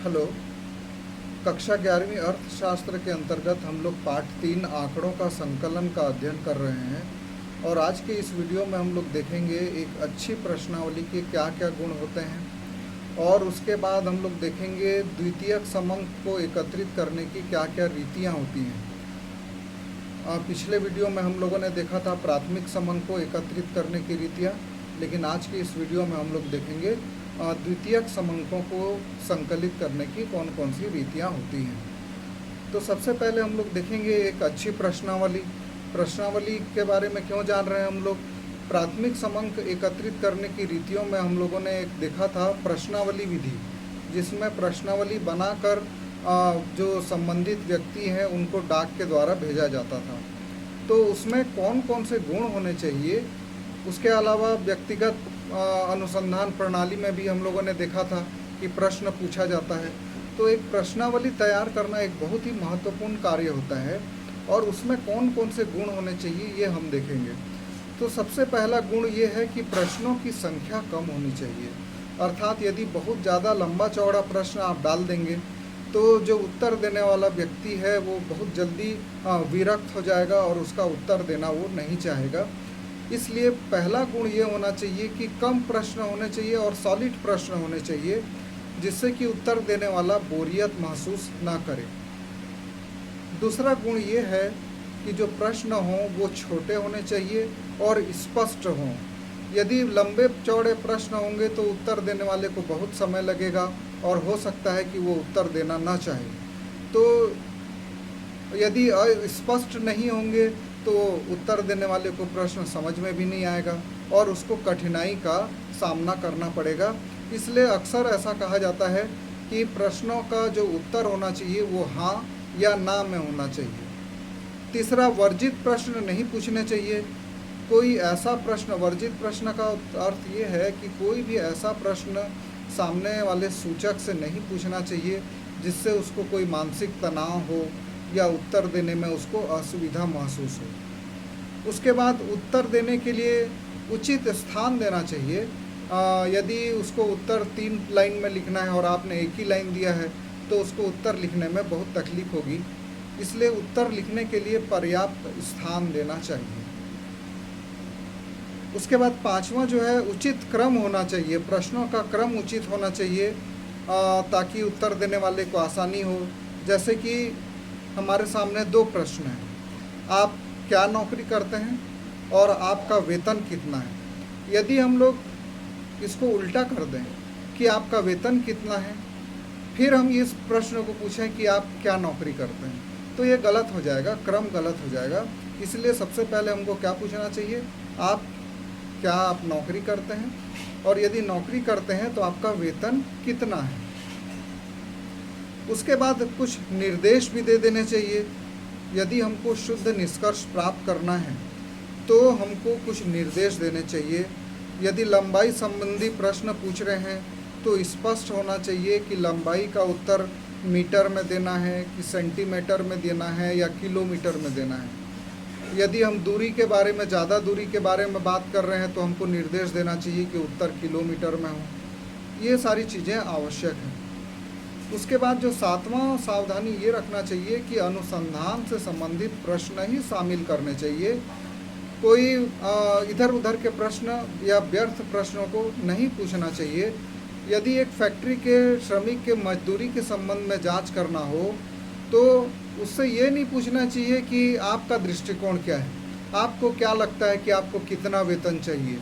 Hello. कक्षा 11वीं अर्थशास्त्र के अंतर्गत हम लोग पाठ 3 आंकड़ों का संकलन का अध्ययन कर रहे हैं और आज के इस वीडियो में हम लोग देखेंगे एक अच्छी प्रश्नावली के क्या क्या गुण होते हैं और उसके बाद हम लोग देखेंगे द्वितीयक समंक को एकत्रित करने की क्या क्या रीतियाँ होती हैं। पिछले वीडियो में हम लोगों ने देखा था प्राथमिक समंक को एकत्रित करने की रीतियाँ, लेकिन आज के इस वीडियो में हम लोग देखेंगे द्वितीयक समंकों को संकलित करने की कौन कौन सी रीतियाँ होती हैं। तो सबसे पहले हम लोग देखेंगे एक अच्छी प्रश्नावली के बारे में क्यों जान रहे हैं हम लोग। प्राथमिक समंक एकत्रित करने की रीतियों में हम लोगों ने एक देखा था प्रश्नावली विधि, जिसमें प्रश्नावली बनाकर जो संबंधित व्यक्ति हैं उनको डाक के द्वारा भेजा जाता था। तो उसमें कौन कौन से गुण होने चाहिए, उसके अलावा व्यक्तिगत अनुसंधान प्रणाली में भी हम लोगों ने देखा था कि प्रश्न पूछा जाता है। तो एक प्रश्नावली तैयार करना एक बहुत ही महत्वपूर्ण कार्य होता है और उसमें कौन कौन से गुण होने चाहिए ये हम देखेंगे। तो सबसे पहला गुण ये है कि प्रश्नों की संख्या कम होनी चाहिए, अर्थात यदि बहुत ज़्यादा लंबा चौड़ा प्रश्न आप डाल देंगे तो जो उत्तर देने वाला व्यक्ति है वो बहुत जल्दी विरक्त हो जाएगा और उसका उत्तर देना वो नहीं चाहेगा। इसलिए पहला गुण ये होना चाहिए कि कम प्रश्न होने चाहिए और सॉलिड प्रश्न होने चाहिए, जिससे कि उत्तर देने वाला बोरियत महसूस ना करे। दूसरा गुण ये है कि जो प्रश्न हों वो छोटे होने चाहिए और स्पष्ट हों। यदि लंबे चौड़े प्रश्न होंगे तो उत्तर देने वाले को बहुत समय लगेगा और हो सकता है कि वो उत्तर देना ना चाहे। तो यदि अस्पष्ट नहीं होंगे तो उत्तर देने वाले को प्रश्न समझ में भी नहीं आएगा और उसको कठिनाई का सामना करना पड़ेगा। इसलिए अक्सर ऐसा कहा जाता है कि प्रश्नों का जो उत्तर होना चाहिए वो हाँ या ना में होना चाहिए। तीसरा, वर्जित प्रश्न नहीं पूछने चाहिए। कोई ऐसा प्रश्न, वर्जित प्रश्न का अर्थ ये है कि कोई भी ऐसा प्रश्न सामने वाले सूचक से नहीं पूछना चाहिए जिससे उसको कोई मानसिक तनाव हो या उत्तर देने में उसको असुविधा महसूस हो। उसके बाद उत्तर देने के लिए उचित स्थान देना चाहिए। यदि उसको उत्तर 3 लाइन में लिखना है और आपने एक ही लाइन दिया है तो उसको उत्तर लिखने में बहुत तकलीफ होगी, इसलिए उत्तर लिखने के लिए पर्याप्त स्थान देना चाहिए। उसके बाद पांचवा जो है उचित क्रम होना चाहिए, प्रश्नों का क्रम उचित होना चाहिए ताकि उत्तर देने वाले को आसानी हो। जैसे कि हमारे सामने 2 प्रश्न हैं, आप क्या नौकरी करते हैं और आपका वेतन कितना है। यदि हम लोग इसको उल्टा कर दें कि आपका वेतन कितना है, फिर हम इस प्रश्न को पूछें कि आप क्या नौकरी करते हैं, तो ये गलत हो जाएगा, क्रम गलत हो जाएगा। इसलिए सबसे पहले हमको क्या पूछना चाहिए, क्या आप नौकरी करते हैं, और यदि नौकरी करते हैं तो आपका वेतन कितना है। उसके बाद कुछ निर्देश भी दे देने चाहिए। यदि हमको शुद्ध निष्कर्ष प्राप्त करना है तो हमको कुछ निर्देश देने चाहिए। यदि लंबाई संबंधी प्रश्न पूछ रहे हैं तो स्पष्ट होना चाहिए कि लंबाई का उत्तर मीटर में देना है कि सेंटीमीटर में देना है या किलोमीटर में देना है। यदि हम दूरी के बारे में, ज़्यादा दूरी के बारे में बात कर रहे हैं तो हमको निर्देश देना चाहिए कि उत्तर किलोमीटर में हो। ये सारी चीज़ें आवश्यक हैं। उसके बाद जो 7वां सावधानी ये रखना चाहिए कि अनुसंधान से संबंधित प्रश्न ही शामिल करने चाहिए। कोई इधर उधर के प्रश्न या व्यर्थ प्रश्नों को नहीं पूछना चाहिए। यदि एक फैक्ट्री के श्रमिक के मजदूरी के संबंध में जांच करना हो तो उससे ये नहीं पूछना चाहिए कि आपका दृष्टिकोण क्या है, आपको क्या लगता है कि आपको कितना वेतन चाहिए,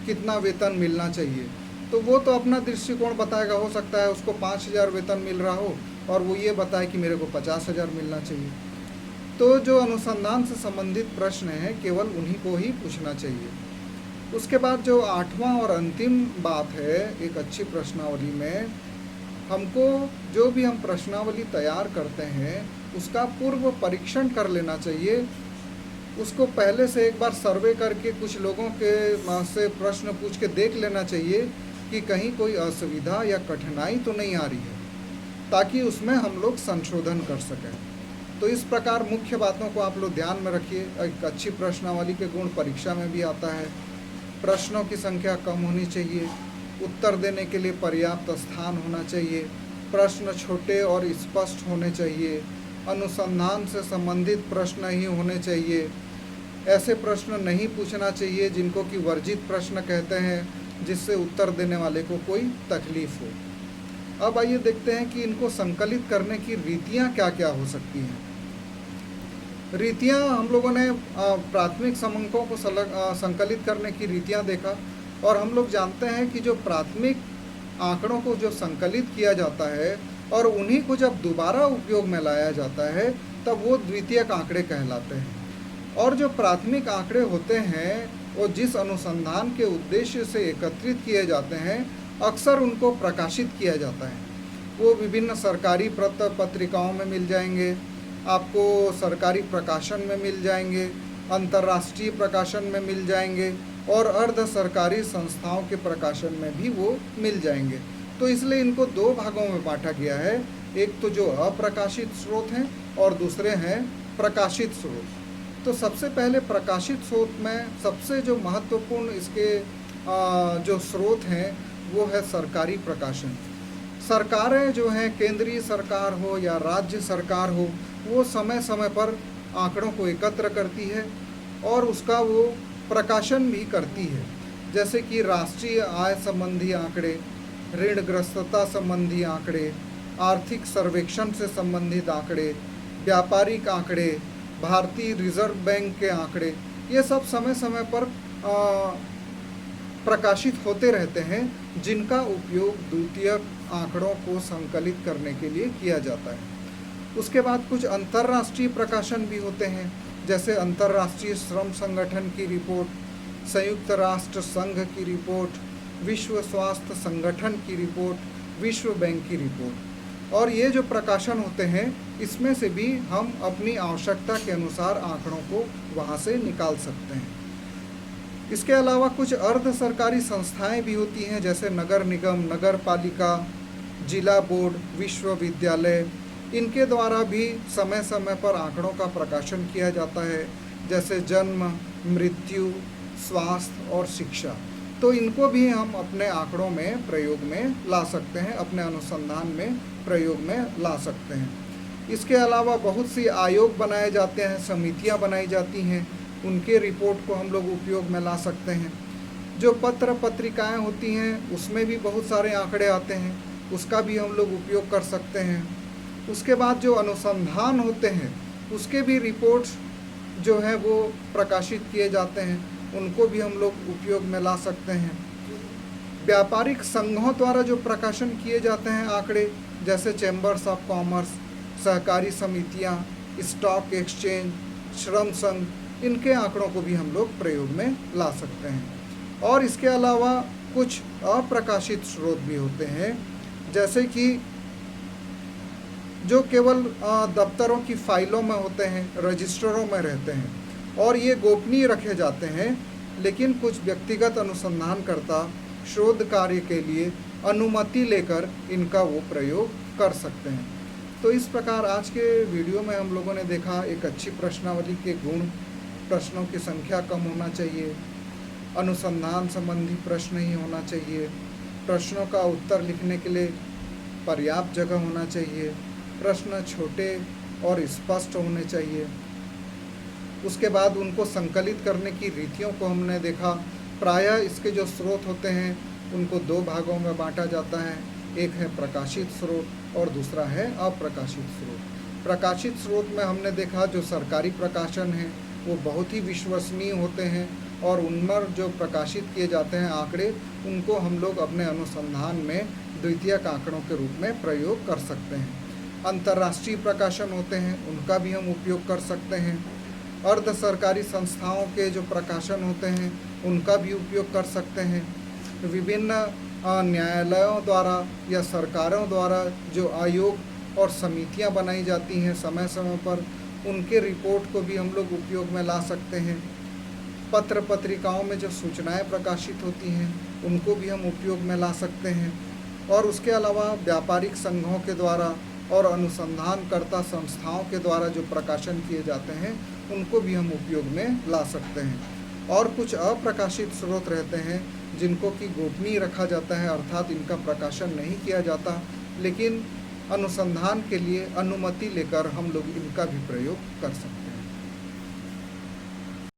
कितना वेतन मिलना चाहिए। तो वो तो अपना दृष्टिकोण बताएगा। हो सकता है उसको 5,000 वेतन मिल रहा हो और वो ये बताए कि मेरे को 50,000 मिलना चाहिए। तो जो अनुसंधान से संबंधित प्रश्न हैं केवल उन्हीं को ही पूछना चाहिए। उसके बाद जो 8वां और अंतिम बात है एक अच्छी प्रश्नावली में, हमको जो भी हम प्रश्नावली तैयार करते हैं उसका पूर्व परीक्षण कर लेना चाहिए। उसको पहले से एक बार सर्वे करके कुछ लोगों के से प्रश्न पूछ के देख लेना चाहिए कि कहीं कोई असुविधा या कठिनाई तो नहीं आ रही है, ताकि उसमें हम लोग संशोधन कर सकें। तो इस प्रकार मुख्य बातों को आप लोग ध्यान में रखिए। एक अच्छी प्रश्नावली के गुण परीक्षा में भी आता है। प्रश्नों की संख्या कम होनी चाहिए, उत्तर देने के लिए पर्याप्त स्थान होना चाहिए, प्रश्न छोटे और स्पष्ट होने चाहिए, अनुसंधान से संबंधित प्रश्न ही होने चाहिए। ऐसे प्रश्न नहीं पूछना चाहिए जिनको कि वर्जित प्रश्न कहते हैं, जिससे उत्तर देने वाले को कोई तकलीफ हो। अब आइए देखते हैं कि इनको संकलित करने की रीतियाँ क्या क्या हो सकती हैं। रीतियाँ हम लोगों ने प्राथमिक समंकों को संकलित करने की रीतियाँ देखा, और हम लोग जानते हैं कि जो प्राथमिक आंकड़ों को जो संकलित किया जाता है और उन्हीं को जब दोबारा उपयोग में लाया जाता है, तब वो द्वितीयक आंकड़े कहलाते हैं। और जो प्राथमिक आंकड़े होते हैं वो जिस अनुसंधान के उद्देश्य से एकत्रित किए जाते हैं, अक्सर उनको प्रकाशित किया जाता है। वो विभिन्न सरकारी पत्रिकाओं में मिल जाएंगे, आपको सरकारी प्रकाशन में मिल जाएंगे, अंतर्राष्ट्रीय प्रकाशन में मिल जाएंगे, और अर्ध सरकारी संस्थाओं के प्रकाशन में भी वो मिल जाएंगे। तो इसलिए इनको दो भागों में बांटा गया है, एक तो जो अप्रकाशित स्रोत हैं और दूसरे हैं प्रकाशित स्रोत। तो सबसे पहले प्रकाशित स्रोत में सबसे जो महत्वपूर्ण इसके जो स्रोत हैं वो है सरकारी प्रकाशन। सरकारें जो हैं, केंद्रीय सरकार हो या राज्य सरकार हो, वो समय समय पर आंकड़ों को एकत्र करती है और उसका वो प्रकाशन भी करती है। जैसे कि राष्ट्रीय आय संबंधी आंकड़े, ऋणग्रस्तता संबंधी आंकड़े, आर्थिक सर्वेक्षण से संबंधित आंकड़े, व्यापारिक आंकड़े, भारतीय रिजर्व बैंक के आंकड़े, ये सब समय समय पर प्रकाशित होते रहते हैं, जिनका उपयोग द्वितीयक आंकड़ों को संकलित करने के लिए किया जाता है। उसके बाद कुछ अंतर्राष्ट्रीय प्रकाशन भी होते हैं, जैसे अंतर्राष्ट्रीय श्रम संगठन की रिपोर्ट, संयुक्त राष्ट्र संघ की रिपोर्ट, विश्व स्वास्थ्य संगठन की रिपोर्ट, विश्व बैंक की रिपोर्ट। और ये जो प्रकाशन होते हैं, इसमें से भी हम अपनी आवश्यकता के अनुसार आंकड़ों को वहाँ से निकाल सकते हैं। इसके अलावा कुछ अर्ध सरकारी संस्थाएं भी होती हैं, जैसे नगर निगम, नगर पालिका, जिला बोर्ड, विश्वविद्यालय। इनके द्वारा भी समय समय पर आंकड़ों का प्रकाशन किया जाता है, जैसे जन्म, मृत्यु, स्वास्थ्य और शिक्षा। तो इनको भी हम अपने आंकड़ों में प्रयोग में ला सकते हैं, अपने अनुसंधान में प्रयोग में ला सकते हैं। इसके अलावा बहुत सी आयोग बनाए जाते हैं, समितियां बनाई जाती हैं, उनके रिपोर्ट को हम लोग उपयोग में ला सकते हैं। जो पत्र पत्रिकाएं होती हैं, उसमें भी बहुत सारे आंकड़े आते हैं, उसका भी हम लोग उपयोग कर सकते हैं। उसके बाद जो अनुसंधान होते हैं, उसके भी रिपोर्ट्स जो हैं वो प्रकाशित किए जाते हैं, उनको भी हम लोग उपयोग में ला सकते हैं। व्यापारिक संघों द्वारा जो प्रकाशन किए जाते हैं आंकड़े, जैसे चैम्बर्स ऑफ कॉमर्स, सहकारी समितियां, स्टॉक एक्सचेंज, श्रम संघ, इनके आंकड़ों को भी हम लोग प्रयोग में ला सकते हैं। और इसके अलावा कुछ अप्रकाशित स्रोत भी होते हैं, जैसे कि जो केवल दफ्तरों की फाइलों में होते हैं, रजिस्टरों में रहते हैं और ये गोपनीय रखे जाते हैं, लेकिन कुछ व्यक्तिगत अनुसंधानकर्ता शोध कार्य के लिए अनुमति लेकर इनका वो प्रयोग कर सकते हैं। तो इस प्रकार आज के वीडियो में हम लोगों ने देखा, एक अच्छी प्रश्नावली के गुण, प्रश्नों की संख्या कम होना चाहिए, अनुसंधान संबंधी प्रश्न ही होना चाहिए, प्रश्नों का उत्तर लिखने के लिए पर्याप्त जगह होना चाहिए, प्रश्न छोटे और स्पष्ट होने चाहिए। उसके बाद उनको संकलित करने की रीतियों को हमने देखा। प्रायः इसके जो स्रोत होते हैं उनको दो भागों में बांटा जाता है, एक है प्रकाशित स्रोत और दूसरा है अप्रकाशित स्रोत। प्रकाशित स्रोत में हमने देखा जो सरकारी प्रकाशन हैं वो बहुत ही विश्वसनीय होते हैं और उन पर जो प्रकाशित किए जाते हैं आंकड़े, उनको हम लोग अपने अनुसंधान में द्वितीयक आंकड़ों के रूप में प्रयोग कर सकते हैं। अंतर्राष्ट्रीय प्रकाशन होते हैं, उनका भी हम उपयोग कर सकते हैं। अर्ध सरकारी संस्थाओं के जो प्रकाशन होते हैं उनका भी उपयोग कर सकते हैं। विभिन्न न्यायालयों द्वारा या सरकारों द्वारा जो आयोग और समितियां बनाई जाती हैं समय समय पर, उनके रिपोर्ट को भी हम लोग उपयोग में ला सकते हैं। पत्र पत्रिकाओं में जो सूचनाएं प्रकाशित होती हैं उनको भी हम उपयोग में ला सकते हैं। और उसके अलावा व्यापारिक संघों के द्वारा और अनुसंधानकर्ता संस्थाओं के द्वारा जो प्रकाशन किए जाते हैं उनको भी हम उपयोग में ला सकते हैं। और कुछ अप्रकाशित स्रोत रहते हैं जिनको कि गोपनीय रखा जाता है, अर्थात इनका प्रकाशन नहीं किया जाता, लेकिन अनुसंधान के लिए अनुमति लेकर हम लोग इनका भी प्रयोग कर सकते हैं।